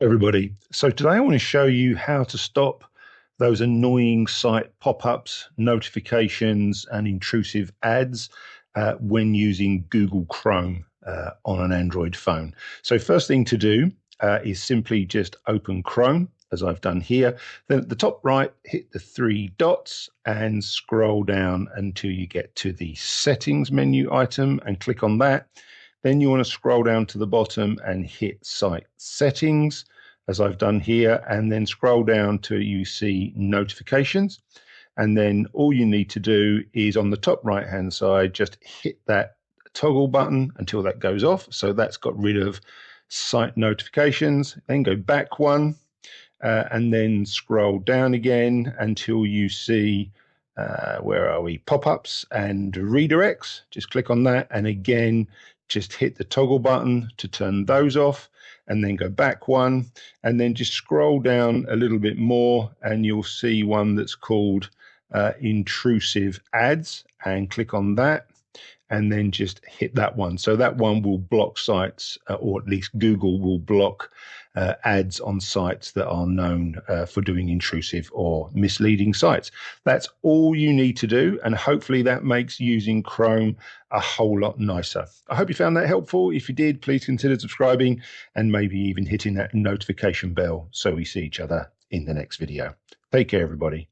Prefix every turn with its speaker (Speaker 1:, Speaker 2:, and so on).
Speaker 1: Everybody. So today I want to show you how to stop those annoying site pop-ups, notifications, and intrusive ads when using Google Chrome on an Android phone. So first thing to do is simply just open Chrome, as I've done here. Then at the top right, hit the three dots and scroll down until you get to the settings menu item and click on that. Then you want to scroll down to the bottom and hit site settings, as I've done here, and then scroll down till you see notifications. And then all you need to do is on the top right hand side, just hit that toggle button until that goes off. So that's got rid of site notifications. Then go back one and then scroll down again until you see where are we? Pop-ups and redirects. Just click on that, and again, just hit the toggle button to turn those off, and then go back one, and then just scroll down a little bit more, and you'll see one that's called intrusive ads, and click on that, and then just hit that one. So that one will block sites, or at least Google will block ads on sites that are known for doing intrusive or misleading sites. That's all you need to do, and hopefully that makes using Chrome a whole lot nicer. I hope you found that helpful. If you did, please consider subscribing and maybe even hitting that notification bell so we see each other in the next video. Take care, everybody.